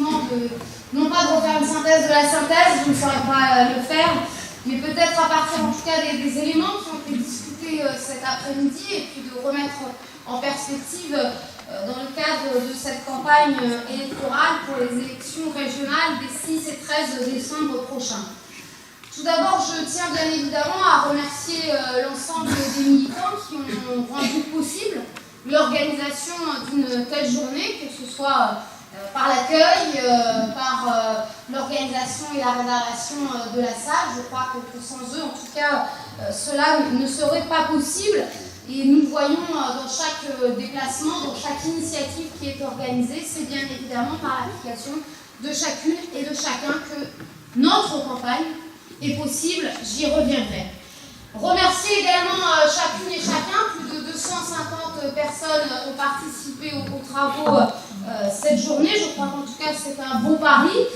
effectivement non pas de refaire une synthèse de la synthèse, je ne saurais pas le faire, mais peut-être à partir en tout cas des éléments qui ont été discutés cet après-midi et puis de remettre en perspective dans le cadre de cette campagne électorale pour les élections régionales des 6 et 13 décembre prochains. Tout d'abord, je tiens bien évidemment à remercier l'ensemble des militants qui ont rendu possible l'organisation d'une telle journée, que ce soit par l'accueil, par l'organisation et la réservation de la salle. Je crois que sans eux, en tout cas, cela ne serait pas possible. Et nous le voyons dans chaque déplacement, dans chaque initiative qui est organisée, c'est bien évidemment par l'application de chacune et de chacun que notre campagne est possible, j'y reviendrai. Remercier également chacune et chacun, plus de 250 personnes ont participé aux travaux cette journée. Je crois qu'en tout cas c'est un beau pari.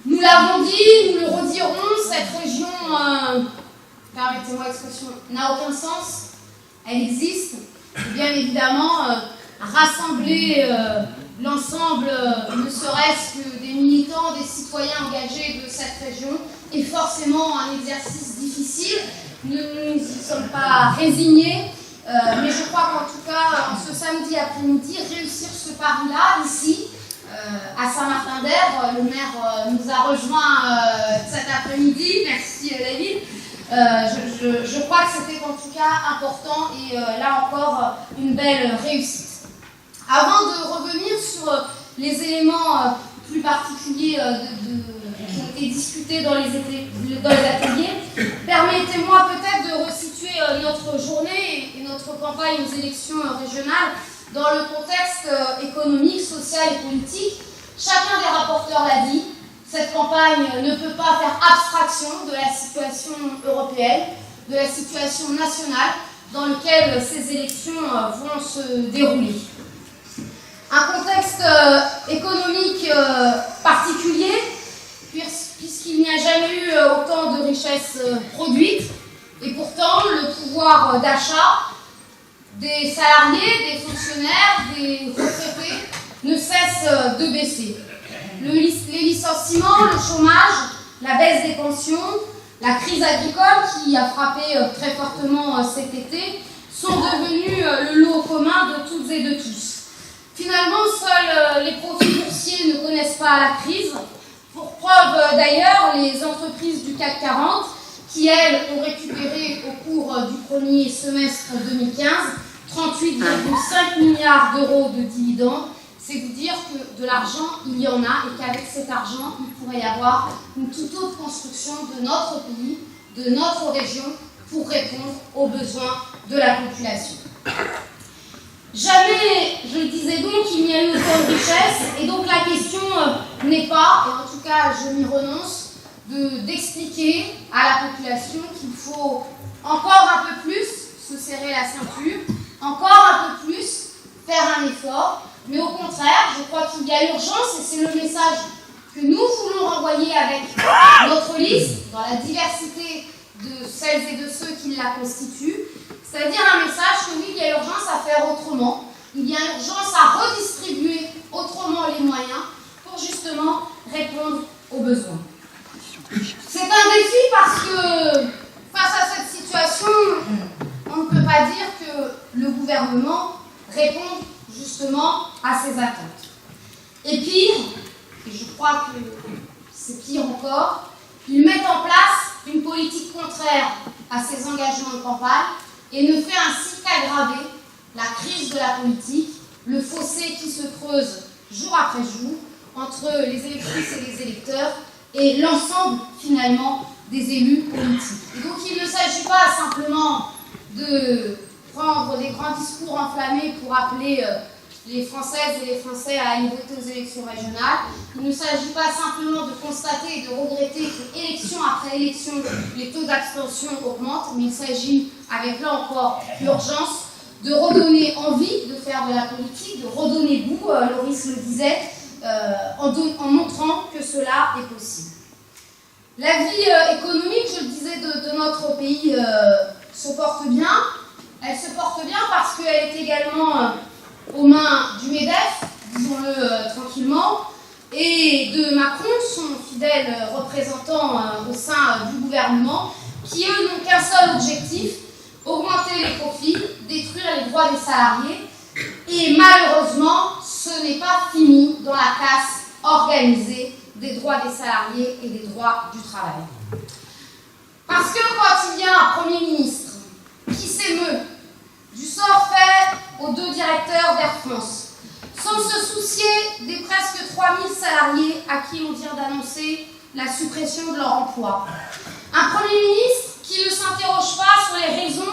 Nous l'avons dit, nous le redirons, cette région, permettez-moi l'expression, n'a aucun sens. Elle existe, et bien évidemment, rassembler l'ensemble, ne serait-ce que des militants, des citoyens engagés de cette région, est forcément un exercice difficile. Nous ne nous y sommes pas résignés, mais je crois qu'en tout cas, en ce samedi après-midi, réussir ce pari-là, ici, à Saint-Martin-d'Hères, le maire nous a rejoints cet après-midi, merci David. Je crois que c'était en tout cas important et là encore une belle réussite. Avant de revenir sur les éléments plus particuliers qui ont été discutés dans les ateliers, permettez-moi peut-être de resituer notre journée et notre campagne aux élections régionales dans le contexte économique, social et politique. Chacun des rapporteurs l'a dit. Cette campagne ne peut pas faire abstraction de la situation européenne, de la situation nationale dans laquelle ces élections vont se dérouler. Un contexte économique particulier, puisqu'il n'y a jamais eu autant de richesses produites, et pourtant le pouvoir d'achat des salariés, des fonctionnaires, des retraités ne cesse de baisser. Les licenciements, le chômage, la baisse des pensions, la crise agricole qui a frappé très fortement cet été sont devenus le lot commun de toutes et de tous. Finalement, seuls les profits boursiers ne connaissent pas la crise. Pour preuve d'ailleurs, les entreprises du CAC 40 qui, elles, ont récupéré au cours du premier semestre 2015 38,5 milliards d'euros de dividendes. C'est vous dire que de l'argent, il y en a et qu'avec cet argent, il pourrait y avoir une toute autre construction de notre pays, de notre région, pour répondre aux besoins de la population. Jamais, je le disais donc, il n'y a eu autant de richesse, et donc la question n'est pas, et en tout cas je m'y renonce, d'expliquer à la population qu'il faut encore un peu plus se serrer la ceinture, encore un peu plus faire un effort. Mais au contraire, je crois qu'il y a urgence, et c'est le message que nous voulons renvoyer avec notre liste, dans la diversité de celles et de ceux qui la constituent, c'est-à-dire un message que oui, il y a urgence à faire autrement, il y a urgence à redistribuer autrement les moyens pour justement répondre aux besoins. C'est un défi parce que face à cette situation, on ne peut pas dire que le gouvernement répond justement à ces attentes. Et pire, et je crois que c'est pire encore, ils mettent en place une politique contraire à ces engagements de campagne et ne fait ainsi qu'aggraver la crise de la politique, le fossé qui se creuse jour après jour entre les électrices et les électeurs et l'ensemble finalement des élus politiques. Et donc il ne s'agit pas simplement de prendre des grands discours enflammés pour appeler les Françaises et les Français à aller voter aux élections régionales. Il ne s'agit pas simplement de constater et de regretter que élection après élection, les taux d'abstention augmentent, mais il s'agit, avec là encore l'urgence, de redonner envie de faire de la politique, de redonner goût, Loris le disait, en montrant que cela est possible. La vie économique, je le disais, de notre pays se porte bien. Elle se porte bien parce qu'elle est également aux mains du MEDEF, disons-le tranquillement, et qui, eux, n'ont qu'un seul objectif, augmenter les profits, détruire les droits des salariés. Et malheureusement, ce n'est pas fini dans la casse organisée des droits des salariés et des droits du travail. Parce que quand il y a un Premier ministre qui s'émeut du sort fait aux 2 directeurs d'Air France, sans se soucier des presque 3000 salariés à qui on vient d'annoncer la suppression de leur emploi, un Premier ministre qui ne s'interroge pas sur les raisons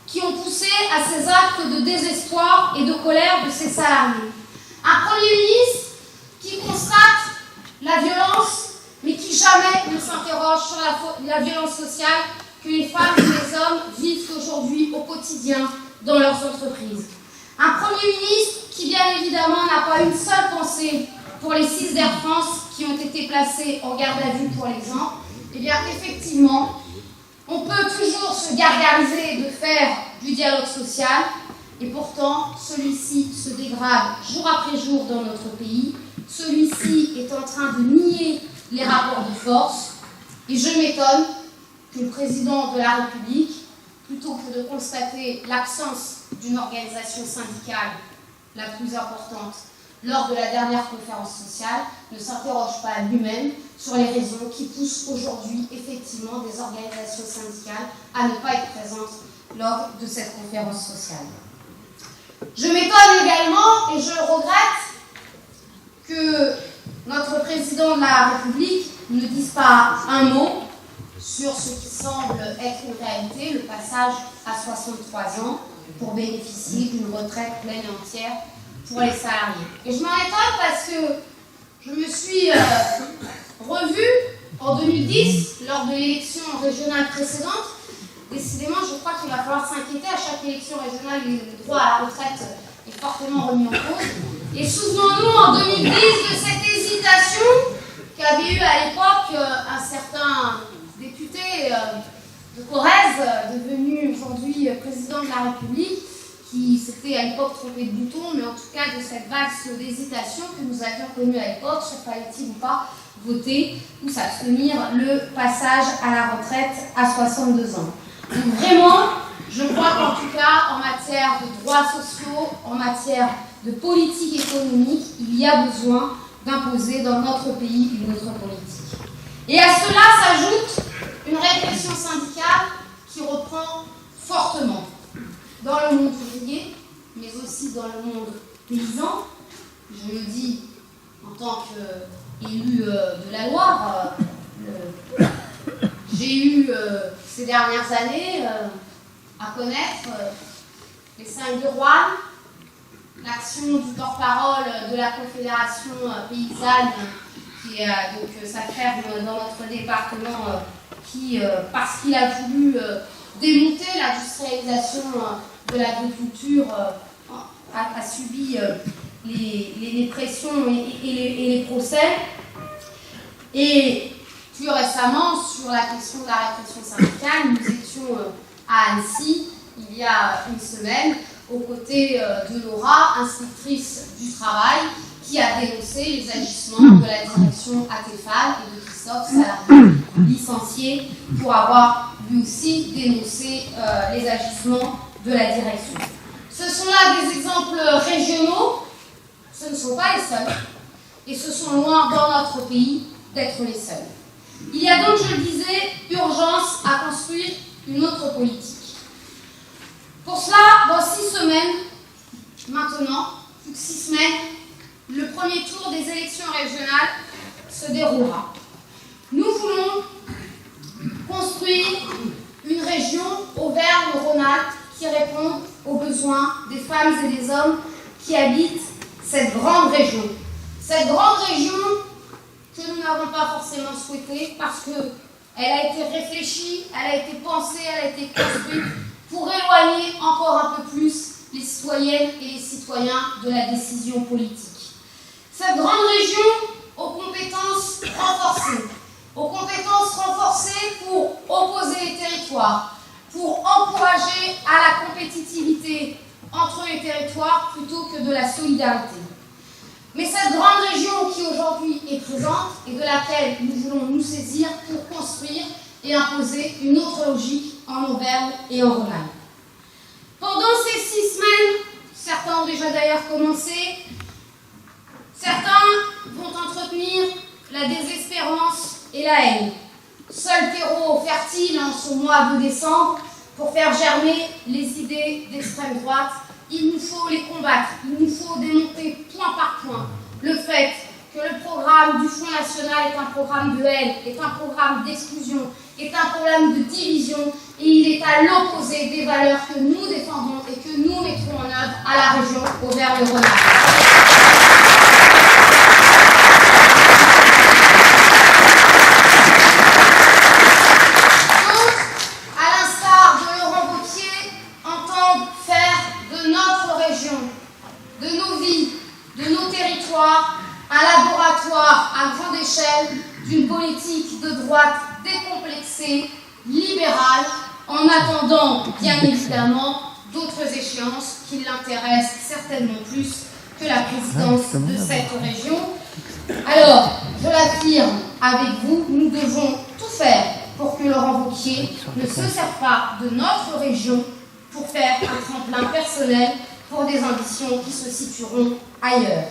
qui ont poussé à ces actes de désespoir et de colère de ses salariés, un Premier ministre qui constate la violence, mais qui jamais ne s'interroge sur la violence sociale que les femmes et les hommes vivent aujourd'hui au quotidien dans leurs entreprises. Un Premier ministre qui, bien évidemment, n'a pas une seule pensée pour les 6 d'Air France qui ont été placés en garde à vue pour l'exemple. Eh bien, effectivement, on peut toujours se gargariser de faire du dialogue social, et pourtant, celui-ci se dégrade jour après jour dans notre pays. Celui-ci est en train de nier les rapports de force, et je m'étonne que le président de la République, plutôt que de constater l'absence d'une organisation syndicale la plus importante lors de la dernière conférence sociale, ne s'interroge pas lui-même sur les raisons qui poussent aujourd'hui effectivement des organisations syndicales à ne pas être présentes lors de cette conférence sociale. Je m'étonne également, et je le regrette, que notre président de la République ne dise pas un mot sur ce qui semble être une réalité, le passage à 63 ans pour bénéficier d'une retraite pleine et entière pour les salariés. Et je m'en étonne parce que je me suis revue en 2010 lors de l'élection régionale précédente. Décidément, je crois qu'il va falloir s'inquiéter à chaque élection régionale, le droit à la retraite est fortement remis en cause. Et souvenons-nous en 2010 de cette hésitation qu'avait eu à l'époque un certain député de Corrèze, devenu aujourd'hui président de la République, qui s'était à l'époque trompé de bouton, mais en tout cas de cette vague d'hésitation que nous avions connue à l'époque, fallait-il ou pas voter ou s'abstenir le passage à la retraite à 62 ans. Donc vraiment, je crois qu'en tout cas, en matière de droits sociaux, en matière de politique économique, il y a besoin d'imposer dans notre pays une autre politique. Et à cela s'ajoute une répression syndicale qui reprend fortement dans le monde ouvrier, mais aussi dans le monde paysan. Je le dis en tant qu'élu de la Loire, j'ai eu ces dernières années à connaître les 5 de Roanne, l'action du porte-parole de la Confédération paysanne, qui est donc sa ferme dans notre département, qui, parce qu'il a voulu démonter l'industrialisation de l'agriculture, a subi les pressions et les procès. Et plus récemment, sur la question de la répression syndicale, nous étions à Annecy, il y a une semaine, aux côtés de Laura, inspectrice du travail, qui a dénoncé les agissements de la direction ATFAL et de Christophe, salarié licencié, pour avoir lui aussi dénoncé les agissements de la direction. Ce sont là des exemples régionaux, ce ne sont pas les seuls, et ce sont loin dans notre pays d'être les seuls. Il y a donc, je le disais, urgence à construire une autre politique. Pour cela, dans 6 semaines, maintenant, plus que 6 semaines, le premier tour des élections régionales se déroulera. Nous voulons construire une région Auvergne-Rhône-Alpes qui répond aux besoins des femmes et des hommes qui habitent cette grande région. Cette grande région que nous n'avons pas forcément souhaitée parce qu'elle a été réfléchie, elle a été pensée, elle a été construite pour éloigner encore un peu plus les citoyennes et les citoyens de la décision politique. Cette grande région aux compétences renforcées pour opposer les territoires, pour encourager à la compétitivité entre les territoires plutôt que de la solidarité. Mais cette grande région qui aujourd'hui est présente et de laquelle nous voulons nous saisir pour construire et imposer une autre logique en Auvergne et en Rhône-Alpes. Pendant ces 6 semaines, certains ont déjà d'ailleurs commencé, certains vont entretenir la désespérance et la haine. Seul terreau fertile en ce mois de décembre pour faire germer les idées d'extrême droite. Il nous faut les combattre, il nous faut démonter point par point le fait que le programme du Front National est un programme de haine, est un programme d'exclusion, est un programme de division, et il est à l'opposé des valeurs que nous défendons et que nous mettrons en œuvre à la région Auvergne-Rhône-Alpes. Un laboratoire à grande échelle d'une politique de droite décomplexée, libérale, en attendant bien évidemment d'autres échéances qui l'intéressent certainement plus que la présidence de cette région. Alors, je l'affirme avec vous, nous devons tout faire pour que Laurent Wauquiez ne se serve pas de notre région pour faire un tremplin personnel pour des ambitions qui se situeront ailleurs.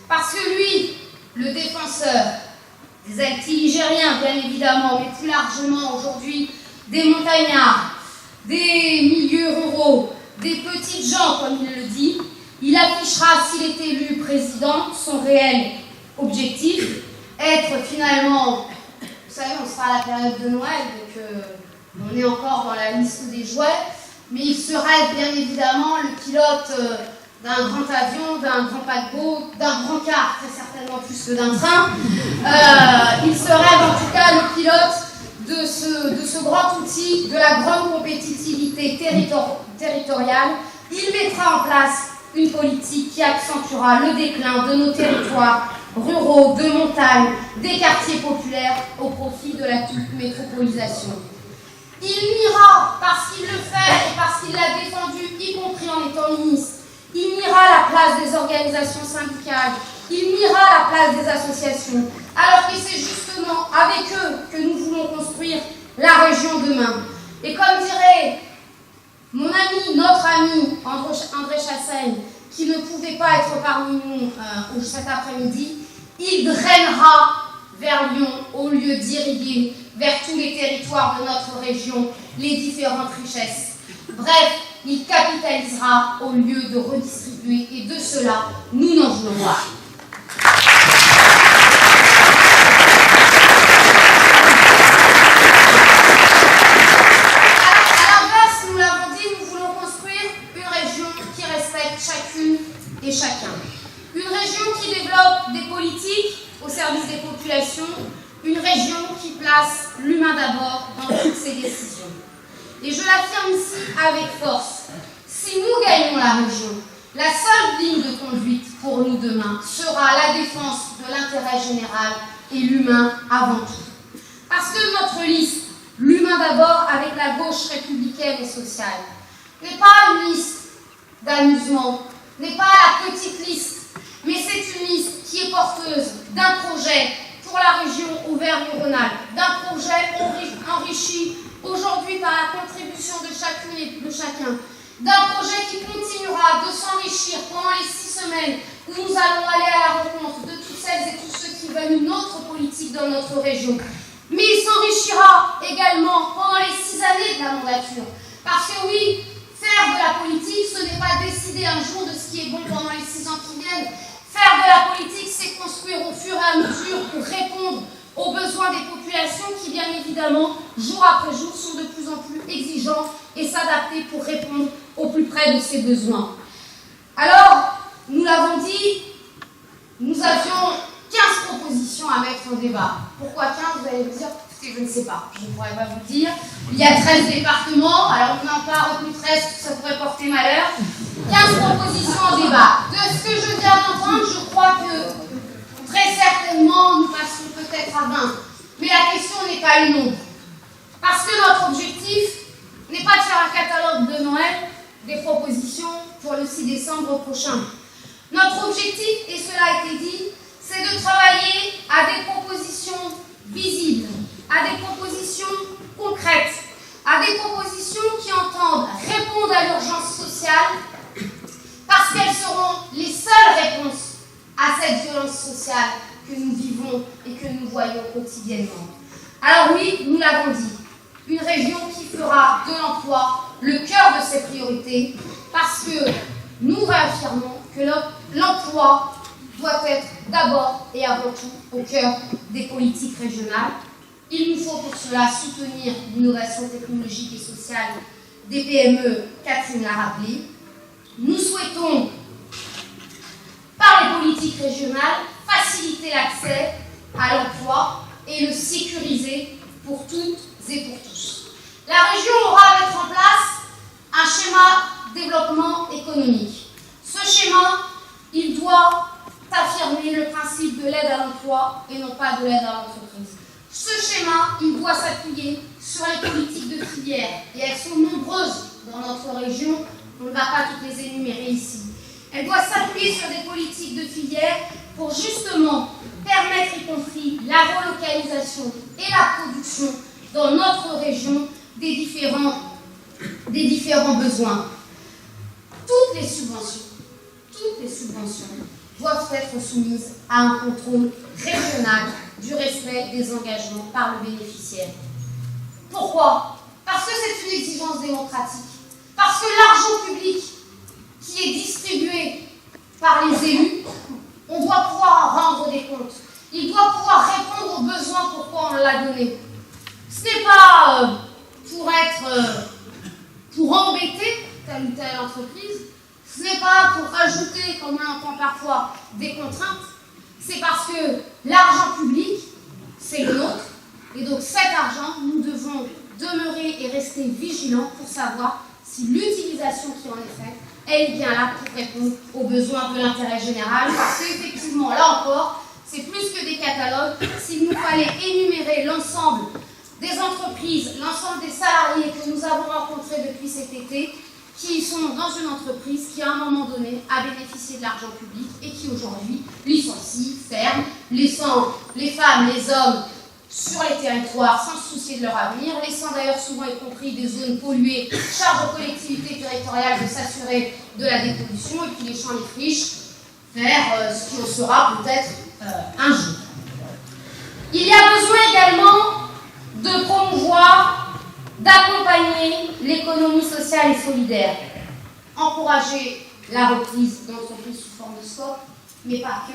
Parce que lui, le défenseur des altiligériens, bien évidemment, mais plus largement aujourd'hui des montagnards, des milieux ruraux, des petites gens, comme il le dit, il affichera, s'il est élu président, son réel objectif, être finalement, vous savez, on sera à la période de Noël, donc on est encore dans la liste des jouets, mais il serait bien évidemment le pilote d'un grand avion, d'un grand paquebot, d'un grand car, très certainement plus que d'un train. Il serait en tout cas le pilote de ce grand outil de la grande compétitivité territoriale. Il mettra en place une politique qui accentuera le déclin de nos territoires ruraux, de montagne, des quartiers populaires au profit de la toute métropolisation. Il niera, parce qu'il le fait et parce qu'il l'a défendu, y compris en étant ministre, il niera la place des organisations syndicales, il niera la place des associations, alors que c'est justement avec eux que nous voulons construire la région demain. Et comme dirait mon ami, notre ami André Chassaigne, qui ne pouvait pas être parmi nous cet après-midi, il drainera vers Lyon au lieu d'irriguer vers tous les territoires de notre région les différentes richesses. Bref, il capitalisera au lieu de redistribuer, et de cela, nous n'en voulons pas. À l'inverse, nous l'avons dit, nous voulons construire une région qui respecte chacune et chacun. Une région qui développe des politiques au service des populations, une région qui place l'humain d'abord dans toutes ses décisions. Et je l'affirme ici avec force, si nous gagnons la région, la seule ligne de conduite pour nous demain sera la défense de l'intérêt général et l'humain avant tout. Parce que notre liste, l'humain d'abord avec la gauche républicaine et sociale, n'est pas une liste d'amusement, n'est pas la petite liste, mais c'est une liste qui est porteuse d'un projet pour la région Auvergne-Rhône-Alpes, d'un projet enrichi aujourd'hui par la contribution de chacune et de chacun, d'un projet qui continuera de s'enrichir pendant les 6 semaines où nous allons aller à la rencontre de toutes celles et tous ceux qui veulent une autre politique dans notre région. Mais il s'enrichira également pendant les 6 années de la mandature. Parce que oui, faire de la politique, ce n'est pas décider un jour de ce qui est bon pendant les 6 ans qui viennent. Faire de la politique, c'est construire au fur et à mesure pour répondre aux besoins des populations qui, bien évidemment, jour après jour, sont de plus en plus exigeants et s'adapter pour répondre au plus près de ces besoins. Alors, nous l'avons dit, nous avions 15 propositions à mettre au débat. Pourquoi 15, vous allez me dire, écoutez, je ne sais pas, je ne pourrais pas vous le dire. Il y a 13 départements, alors on n'a pas retenu 13, ça pourrait porter malheur. 15 propositions en débat. De ce que je viens d'entendre, je crois que très certainement, nous passerons peut-être à 20. Mais la question n'est pas le nombre. Parce que notre objectif n'est pas de faire un catalogue de Noël des propositions pour le 6 décembre prochain. Notre objectif, et cela a été dit, c'est de travailler à des propositions visibles, à des propositions concrètes, cette violence sociale que nous vivons et que nous voyons quotidiennement. Alors oui, nous l'avons dit, une région qui fera de l'emploi le cœur de ses priorités, parce que nous réaffirmons que l'emploi doit être d'abord et avant tout au cœur des politiques régionales. Il nous faut pour cela soutenir l'innovation technologique et sociale des PME, Catherine l'a rappelé. Nous souhaitons, par les politiques régionales, faciliter l'accès à l'emploi et le sécuriser pour toutes et pour tous. La région aura à mettre en place un schéma de développement économique. Ce schéma, il doit affirmer le principe de l'aide à l'emploi et non pas de l'aide à l'entreprise. Ce schéma, il doit s'appuyer sur les politiques de filière, et elles sont nombreuses dans notre région, on ne va pas toutes les énumérer ici. Elle doit s'appuyer sur des politiques de filière pour justement permettre, y compris la relocalisation et la production dans notre région des différents besoins. Toutes les subventions doivent être soumises à un contrôle régional du respect des engagements par le bénéficiaire. Pourquoi? Parce que c'est une exigence démocratique. Parce que l'argent public qui est distribué par les élus, on doit pouvoir en rendre des comptes. Il doit pouvoir répondre aux besoins pourquoi on l'a donné. Ce n'est pas pour embêter telle ou telle entreprise, ce n'est pas pour rajouter, comme on entend parfois, des contraintes. C'est parce que l'argent public, c'est le nôtre. Et donc cet argent, nous devons demeurer et rester vigilants pour savoir si l'utilisation qui en est faite, elle est bien là pour répondre aux besoins de l'intérêt général. Parce qu'effectivement, là encore, c'est plus que des catalogues. S'il nous fallait énumérer l'ensemble des entreprises, l'ensemble des salariés que nous avons rencontrés depuis cet été, qui sont dans une entreprise qui, à un moment donné, a bénéficié de l'argent public et qui, aujourd'hui, licencie, ferme, laissant les femmes, les hommes sur les territoires sans se soucier de leur avenir, laissant d'ailleurs souvent, y compris des zones polluées, charge aux collectivités territoriales de s'assurer de la dépollution et puis les champs, les friches, faire ce qui en sera peut-être un jour. Il y a besoin également de promouvoir, d'accompagner l'économie sociale et solidaire, encourager la reprise d'entreprises sous forme de SCOP, mais pas que,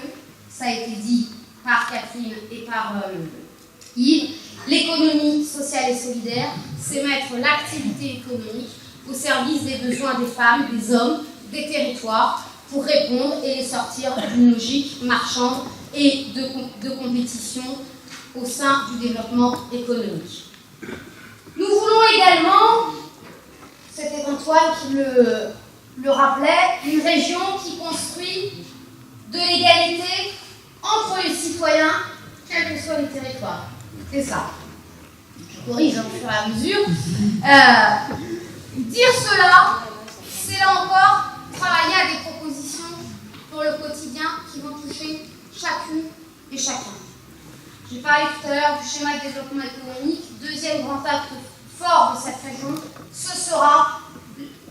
ça a été dit par Catherine et par Yves. L'économie sociale et solidaire, c'est mettre l'activité économique au service des besoins des femmes, des hommes, des territoires, pour répondre et les sortir d'une logique marchande et de compétition au sein du développement économique. Nous voulons également, c'était Antoine qui le rappelait, une région qui construit de l'égalité entre les citoyens, quels que soient les territoires. C'est ça. Je corrige au fur et à mesure. Dire cela, c'est là encore travailler à des propositions pour le quotidien qui vont toucher chacune et chacun. J'ai parlé tout à l'heure du schéma de développement économique. Deuxième grand acte fort de cette région, ce sera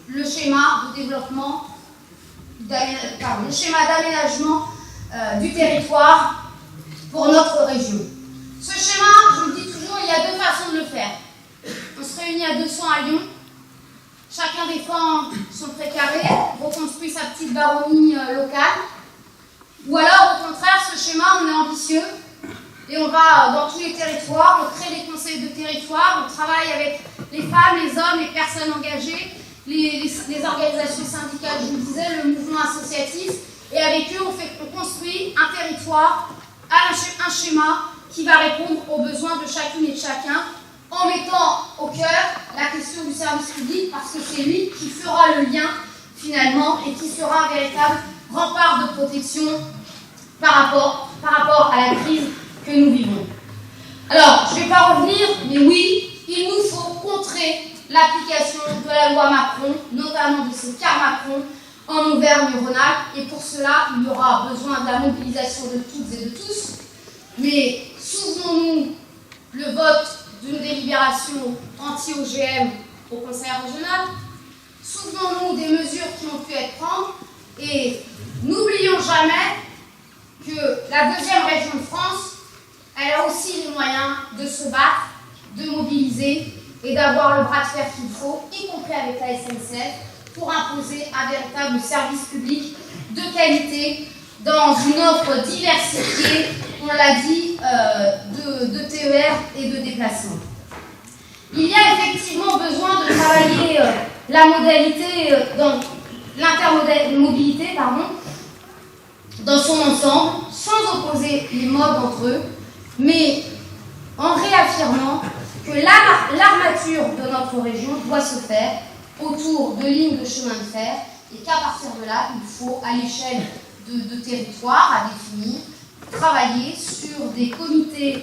le schéma de développement, le schéma d'aménagement du territoire pour notre région. Ce schéma, je vous le dis toujours, il y a deux façons de le faire. On se réunit à 200 à Lyon, chacun défend son précaré, reconstruit sa petite baronnie locale, ou alors au contraire, ce schéma, on est ambitieux, et on va dans tous les territoires, on crée des conseils de territoire, on travaille avec les femmes, les hommes, les personnes engagées, les organisations syndicales, je vous le disais, le mouvement associatif, et avec eux, on construit un territoire, un schéma qui va répondre aux besoins de chacune et de chacun, en mettant au cœur la question du service public, parce que c'est lui qui fera le lien, finalement, et qui sera un véritable rempart de protection par rapport à la crise que nous vivons. Alors, je ne vais pas revenir, mais oui, il nous faut contrer l'application de la loi Macron, notamment de ce cas Macron, en Auvergne-Rhône-Alpes, et pour cela, il y aura besoin de la mobilisation de toutes et de tous. Mais souvenons-nous le vote d'une délibération anti-OGM au Conseil régional, souvenons-nous des mesures qui ont pu être prises, et n'oublions jamais que la deuxième région de France, elle a aussi les moyens de se battre, de mobiliser et d'avoir le bras de fer qu'il faut, y compris avec la SNCF, pour imposer un véritable service public de qualité dans une offre diversifiée, on l'a dit, de TER et de déplacement. Il y a effectivement besoin de travailler la modalité, dans l'intermobilité, dans son ensemble, sans opposer les modes entre eux, mais en réaffirmant que l'armature de notre région doit se faire autour de lignes de chemin de fer et qu'à partir de là, il faut, à l'échelle de territoires à définir, travailler sur des comités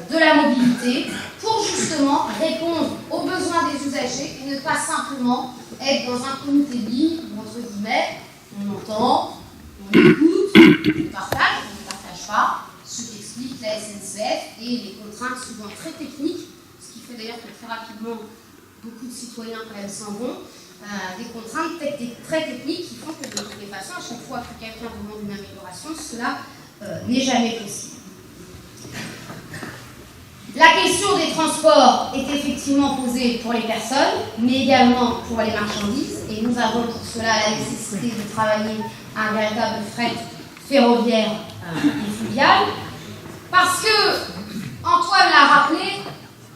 de la mobilité pour justement répondre aux besoins des usagers et ne pas simplement être dans un comité de ligne où, entre guillemets, on entend, on écoute, on partage pas, ce qu'explique la SNCF et les contraintes souvent très techniques, ce qui fait d'ailleurs que très rapidement beaucoup de citoyens quand même s'en vont, des contraintes très techniques qui font que de toutes les façons, à chaque fois que quelqu'un demande une amélioration, cela n'est jamais possible. La question des transports est effectivement posée pour les personnes, mais également pour les marchandises, et nous avons pour cela la nécessité de travailler à un véritable fret ferroviaire et fluvial, parce que, Antoine l'a rappelé,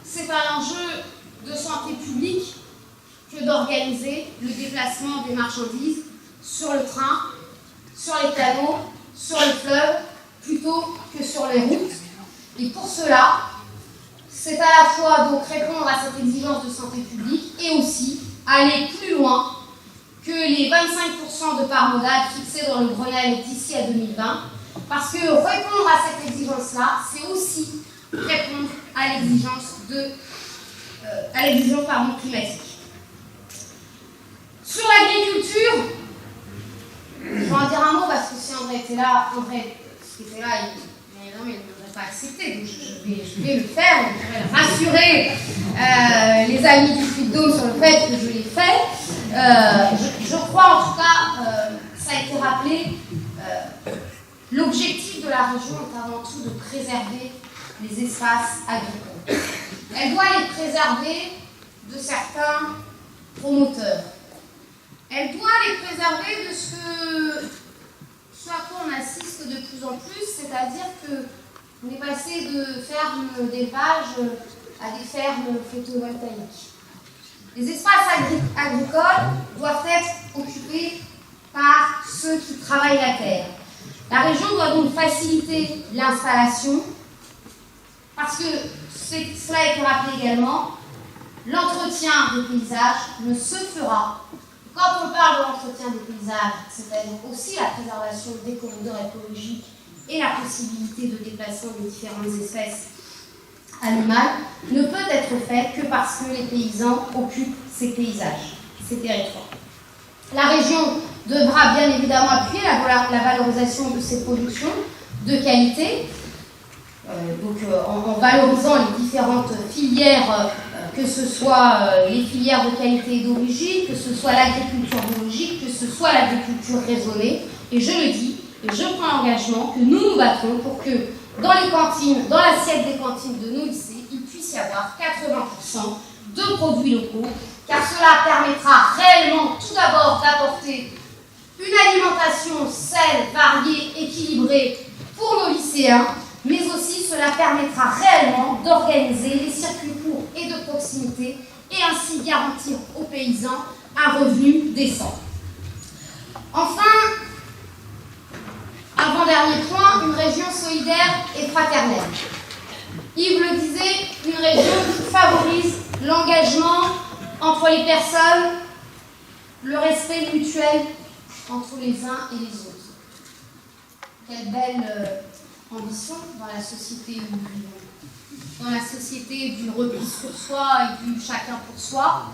c'est un enjeu de santé publique que d'organiser le déplacement des marchandises sur le train, sur les canaux, sur les fleuves, plutôt que sur les routes. Et pour cela, c'est à la fois donc répondre à cette exigence de santé publique et aussi aller plus loin que les 25% de part modale fixés dans le Grenelle d'ici à 2020, parce que répondre à cette exigence-là, c'est aussi répondre à l'exigence climatique. Sur l'agriculture, je vais en dire un mot parce que si André était là, il ne m'aurait pas accepté, donc je vais le faire, je vais rassurer les amis du Puy-de-Dôme sur le fait que je l'ai fait. Je crois en tout cas, ça a été rappelé, l'objectif de la région est avant tout de préserver les espaces agricoles. Elle doit les préserver de certains promoteurs. Elle doit les préserver de ce à quoi on assiste de plus en plus, c'est-à-dire qu'on est passé de fermes d'élevage à des fermes photovoltaïques. Les espaces agricoles doivent être occupés par ceux qui travaillent la terre. La région doit donc faciliter l'installation, parce que cela a été rappelé également, l'entretien des paysages ne se fera. Quand on parle de l'entretien des paysages, c'est-à-dire aussi la préservation des corridors écologiques et la possibilité de déplacement des différentes espèces animales, ne peut être fait que parce que les paysans occupent ces paysages, ces territoires. La région devra bien évidemment appuyer la valorisation de ces productions de qualité, en valorisant les différentes filières, que ce soit les filières de qualité et d'origine, que ce soit l'agriculture biologique, que ce soit l'agriculture raisonnée. Et je le dis, et je prends l'engagement que nous nous battrons pour que dans les cantines, dans l'assiette des cantines de nos lycées, il puisse y avoir 80% de produits locaux, car cela permettra réellement tout d'abord d'apporter une alimentation saine, variée, équilibrée pour nos lycéens, mais aussi cela permettra réellement d'organiser les circuits courts et de proximité et ainsi garantir aux paysans un revenu décent. Enfin, avant-dernier point, une région solidaire et fraternelle. Yves le disait, une région qui favorise l'engagement entre les personnes, le respect mutuel entre les uns et les autres. Quelle belle ambition dans la société où nous vivons. Dans la société du repli sur soi et du chacun pour soi,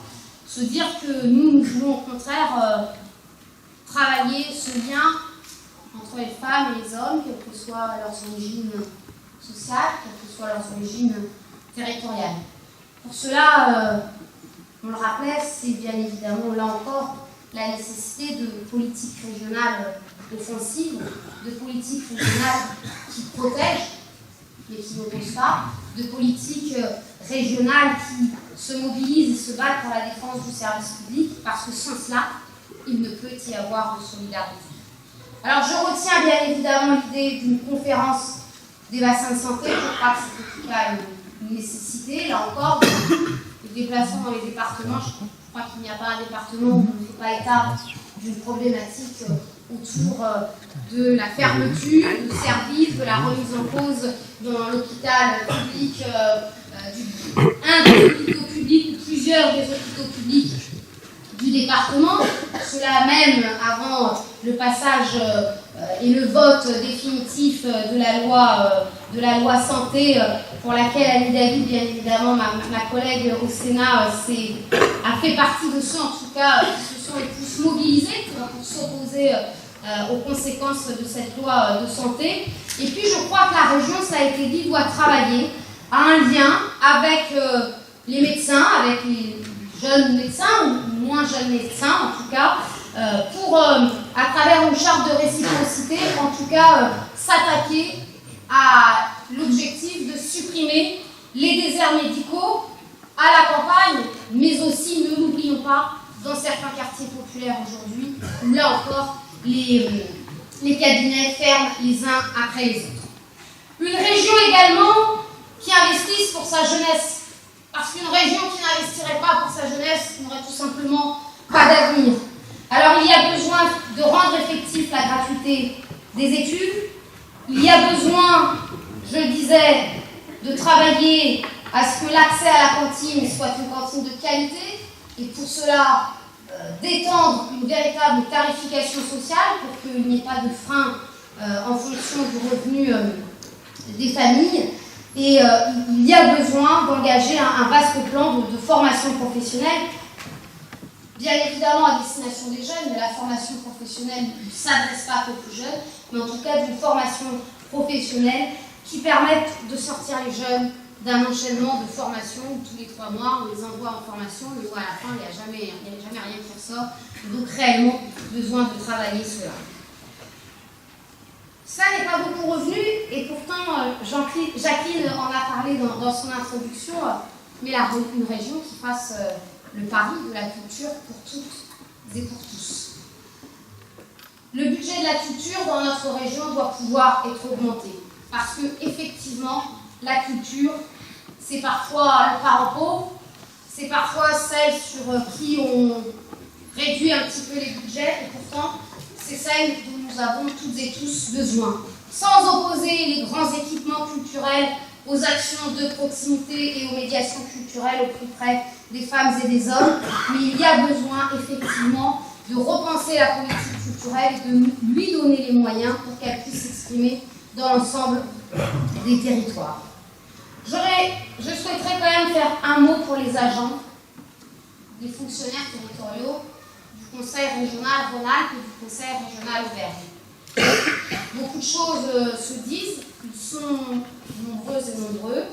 se dire que nous voulons au contraire travailler ce lien entre les femmes et les hommes, quelles que soient leurs origines sociales, quelles que soient leurs origines territoriales. Pour cela, on le rappelait, c'est bien évidemment là encore la nécessité de politiques régionales offensive, de politique régionale qui protège, mais qui n'oppose pas, de politique régionale qui se mobilise et se bat pour la défense du service public, parce que sans cela, il ne peut y avoir de solidarité. Alors je retiens bien évidemment l'idée d'une conférence des bassins de santé. Je crois que c'est en tout cas une nécessité. Là encore, les déplacements dans les départements, je crois qu'il n'y a pas un département où on ne fait pas état d'une problématique autour de la fermeture de services, de la remise en cause dans l'hôpital public, un des hôpitaux publics ou plusieurs des hôpitaux publics du département. Cela même avant le passage et le vote définitif de la loi santé, pour laquelle Annie David, bien évidemment, ma collègue au Sénat, a fait partie de ceux, en tout cas, qui se sont les plus mobilisés pour s'opposer aux conséquences de cette loi de santé. Et puis je crois que la région, ça a été dit, doit travailler à un lien avec les médecins, avec les jeunes médecins ou moins jeunes médecins en tout cas, pour, à travers une charte de réciprocité, en tout cas, s'attaquer à l'objectif de supprimer les déserts médicaux à la campagne, mais aussi, ne l'oublions pas, dans certains quartiers populaires aujourd'hui, où là encore, les cabinets ferment les uns après les autres. Une région également qui investisse pour sa jeunesse, parce qu'une région qui n'investirait pas pour sa jeunesse n'aurait tout simplement pas d'avenir. Alors il y a besoin de rendre effective la gratuité des études, il y a besoin, je le disais, de travailler à ce que l'accès à la cantine soit une cantine de qualité, et pour cela d'étendre une véritable tarification sociale pour qu'il n'y ait pas de frein en fonction du revenu des familles. Et il y a besoin d'engager un vaste plan de formation professionnelle, bien évidemment à destination des jeunes, mais la formation professionnelle ne s'adresse pas qu'aux plus jeunes, mais en tout cas d'une formation professionnelle qui permette de sortir les jeunes d'un enchaînement de formation où tous les 3 mois on les envoie en formation, mais où à la fin il n'y a jamais rien qui ressort. Donc réellement besoin de travailler cela. Ça n'est pas beaucoup revenu, et pourtant Jacqueline en a parlé dans son introduction, mais une région qui fasse le pari de la culture pour toutes et pour tous. Le budget de la culture dans notre région doit pouvoir être augmenté, parce que effectivement, la culture, c'est parfois le parent pauvre, c'est parfois celle sur qui on réduit un petit peu les budgets, et pourtant, c'est celle dont nous avons toutes et tous besoin. Sans opposer les grands équipements culturels aux actions de proximité et aux médiations culturelles au plus près des femmes et des hommes, mais il y a besoin effectivement de repenser la politique culturelle et de lui donner les moyens pour qu'elle puisse s'exprimer dans l'ensemble des territoires. Je souhaiterais quand même faire un mot pour les agents, les fonctionnaires territoriaux du Conseil régional Rhône-Alpes et du Conseil régional Auvergne. Beaucoup de choses se disent, ils sont nombreuses et nombreux,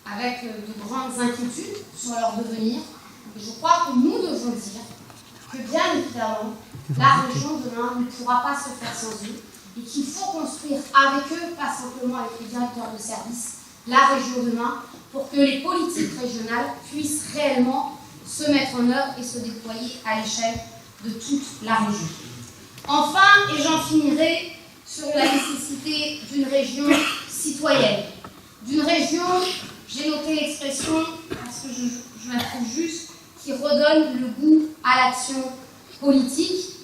avec de grandes inquiétudes sur leur devenir. Et je crois que nous devons dire que bien évidemment, la région demain ne pourra pas se faire sans eux, et qu'il faut construire avec eux, pas simplement avec les directeurs de service, la région demain, pour que les politiques régionales puissent réellement se mettre en œuvre et se déployer à l'échelle de toute la région. Enfin, et j'en finirai sur la nécessité d'une région citoyenne, d'une région, j'ai noté l'expression, parce que je la trouve juste, qui redonne le goût à l'action politique,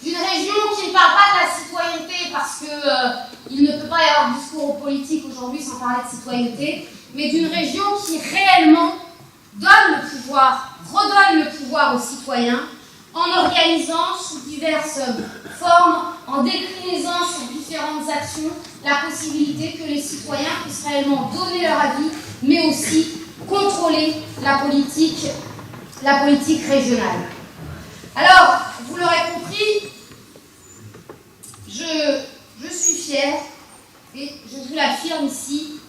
d'une région qui ne parle pas de la citoyenneté, parce qu'il ne peut pas y avoir de discours politique aujourd'hui sans parler de citoyenneté, mais d'une région qui réellement donne le pouvoir, redonne le pouvoir aux citoyens, en organisant sous diverses formes, en déclinaisant sur différentes actions, la possibilité que les citoyens puissent réellement donner leur avis, mais aussi contrôler la politique régionale. Alors, vous l'aurez compris, je suis fière, et je vous l'affirme ici,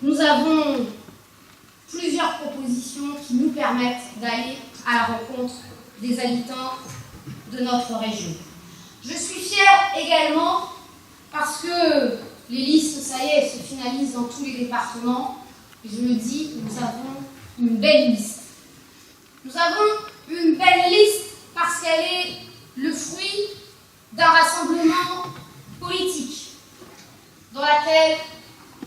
nous avons plusieurs propositions qui nous permettent d'aller à la rencontre des habitants de notre région. Je suis fière également parce que les listes, ça y est, se finalisent dans tous les départements. Et je me dis, nous avons une belle liste. Nous avons une belle liste parce qu'elle est le fruit d'un rassemblement politique dans laquelle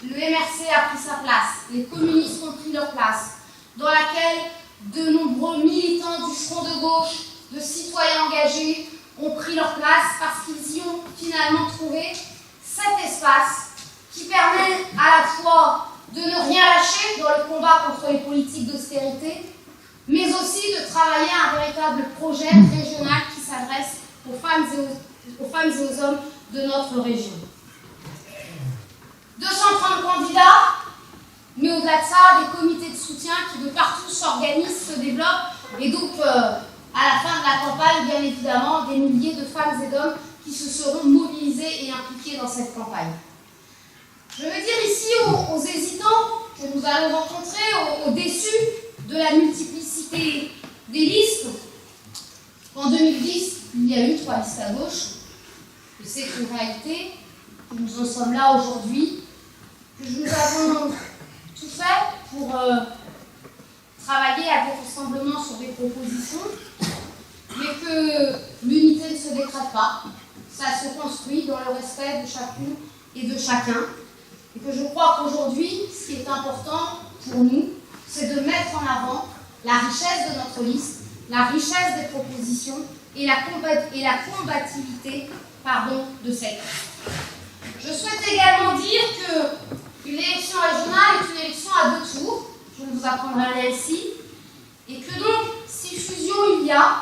le MRC a pris sa place, les communistes ont pris leur place, dans laquelle de nombreux militants du front de gauche, de citoyens engagés, ont pris leur place parce qu'ils y ont finalement trouvé cet espace qui permet à la fois de ne rien lâcher dans le combat contre les politiques d'austérité, mais aussi de travailler à un véritable projet régional qui s'adresse aux femmes et aux hommes de notre région. 230 candidats, mais au-delà de ça, des comités de soutien qui de partout s'organisent, se développent, et donc à la fin de la campagne, bien évidemment, des milliers de femmes et d'hommes qui se seront mobilisés et impliqués dans cette campagne. Je veux dire ici aux hésitants que nous allons rencontrer, aux déçus de la multiplicité des listes. En 2010, il y a eu 3 listes à gauche, et c'est une réalité, que nous en sommes là aujourd'hui, que nous avons tout fait pour travailler à des rassemblements sur des propositions, mais que l'unité ne se décrète pas, ça se construit dans le respect de chacune et de chacun, et que je crois qu'aujourd'hui, ce qui est important pour nous, c'est de mettre en avant la richesse de notre liste, la richesse des propositions et la combativité de cette liste. Je souhaite également dire qu'une élection régionale est une élection à 2 tours, je ne vous apprendrai rien ici, et que donc, si fusion il y a,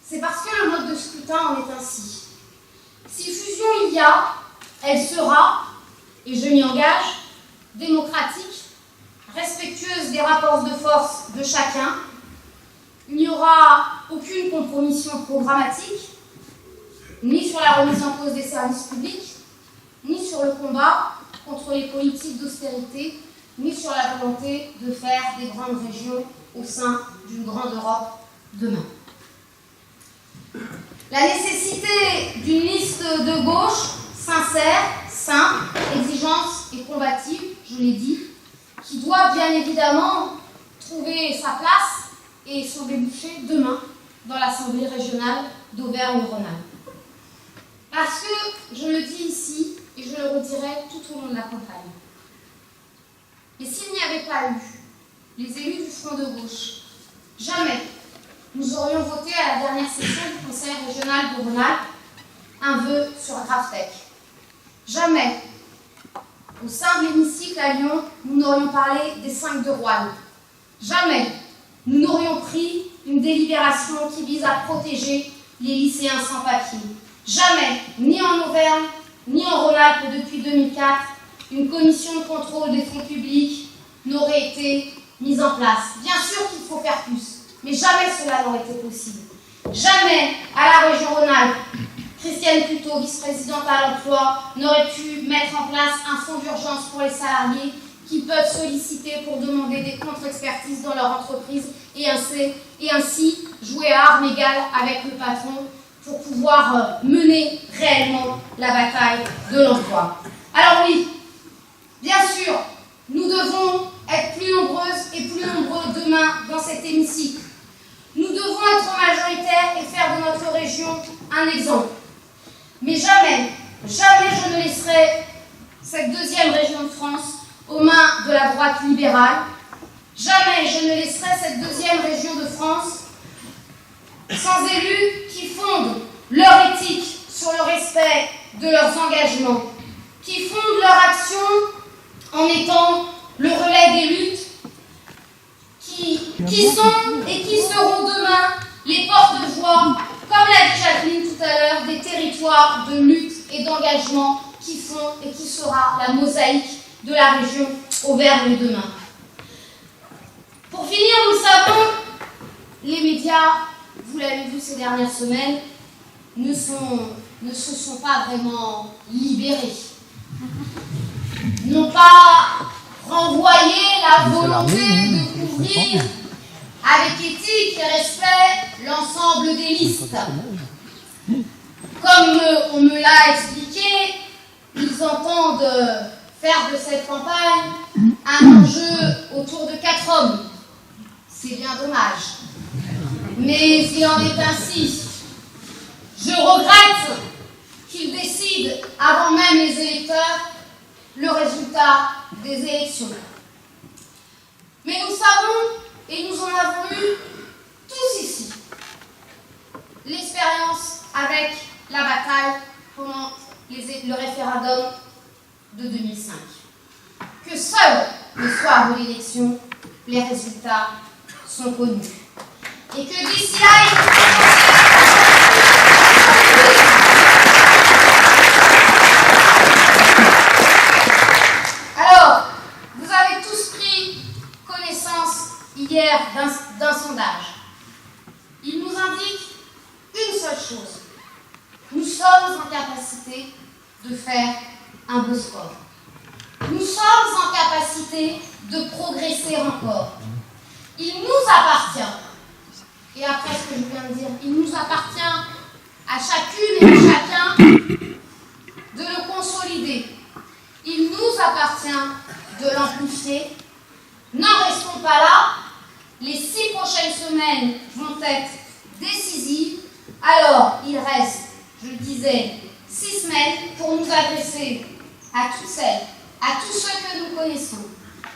c'est parce que le mode de scrutin en est ainsi. Si fusion il y a, elle sera, et je m'y engage, démocratique, respectueuse des rapports de force de chacun. Il n'y aura aucune compromission programmatique, ni sur la remise en cause des services publics, ni sur le combat contre les politiques d'austérité, ni sur la volonté de faire des grandes régions au sein d'une grande Europe demain. La nécessité d'une liste de gauche sincère, simple, exigeante et combative, je l'ai dit, qui doit bien évidemment trouver sa place et son débouché demain dans l'Assemblée régionale d'Auvergne-Rhône-Alpes. Parce que, je le dis ici, et je le redirai tout au long de la campagne, et s'il n'y avait pas eu les élus du Front de gauche, jamais nous aurions voté à la dernière session du Conseil régional de Rhône-Alpes un vœu sur Graftech. Jamais, au sein de l'hémicycle à Lyon, nous n'aurions parlé des 5 de Roanne. Jamais, nous n'aurions pris une délibération qui vise à protéger les lycéens sans papier. Jamais, ni en Auvergne, ni en Rhône-Alpes depuis 2004, une commission de contrôle des fonds publics n'aurait été mise en place. Bien sûr qu'il faut faire plus, mais jamais cela n'aurait été possible. Jamais, à la région Rhône-Alpes, Christiane Puteaux, vice-présidente à l'emploi, n'aurait pu mettre en place un fonds d'urgence pour les salariés qui peuvent solliciter pour demander des contre-expertises dans leur entreprise et ainsi jouer à armes égales avec le patron pour pouvoir mener réellement la bataille de l'emploi. Alors oui, bien sûr, nous devons être plus nombreuses et plus nombreux demain dans cet hémicycle. Nous devons être majoritaires et faire de notre région un exemple. Mais jamais, jamais je ne laisserai cette 2e région de France aux mains de la droite libérale. Jamais je ne laisserai cette 2e région de France sans élus qui fondent leur éthique sur le respect de leurs engagements, qui fondent leur action en étant le relais des luttes, qui sont et qui seront demain les porte-voix, comme l'a dit Jacqueline tout à l'heure, des territoires de lutte et d'engagement qui font et qui sera la mosaïque de la région Auvergne demain. Pour finir, nous savons, les médias, vous l'avez vu ces dernières semaines, ne se sont pas vraiment libérés. N'ont pas renvoyé la volonté de couvrir avec éthique et respect l'ensemble des listes. Comme on me l'a expliqué, ils entendent faire de cette campagne un enjeu autour de 4 hommes. C'est bien dommage. Mais il en est ainsi. Je regrette qu'ils décident, avant même les électeurs, le résultat des élections. Mais nous savons, et nous en avons eu tous ici, l'expérience avec la bataille pendant le référendum de 2005. Que seul le soir de l'élection, les résultats sont connus. Et que d'ici là, alors, vous avez tous pris connaissance hier d'un sondage. Il nous indique une seule chose. Nous sommes en capacité de faire un beau score. Nous sommes en capacité de progresser encore. Il nous appartient, et après ce que je viens de dire, il nous appartient à chacune et à chacun de le consolider. Il nous appartient de l'amplifier. N'en restons pas là. Les 6 prochaines semaines vont être décisives. Alors, il reste, je le disais, 6 semaines pour nous adresser à toutes celles, à tous ceux que nous connaissons,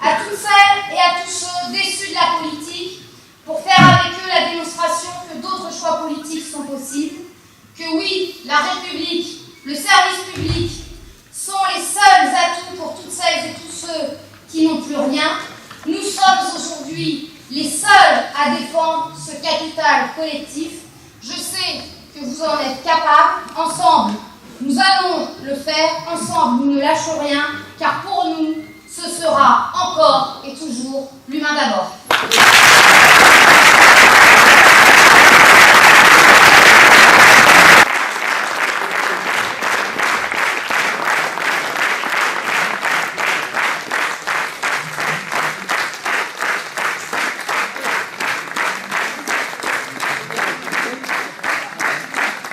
à toutes celles et à tous ceux déçus de la politique, pour faire avec eux la démonstration que d'autres choix politiques sont possibles, que oui, la République, le service public sont les seuls atouts pour toutes celles et tous ceux qui n'ont plus rien. Nous sommes aujourd'hui les seuls à défendre ce capital collectif. Je sais que vous en êtes capables. Ensemble, nous allons le faire. Ensemble, nous ne lâchons rien, car pour nous, ce sera encore et toujours l'humain d'abord.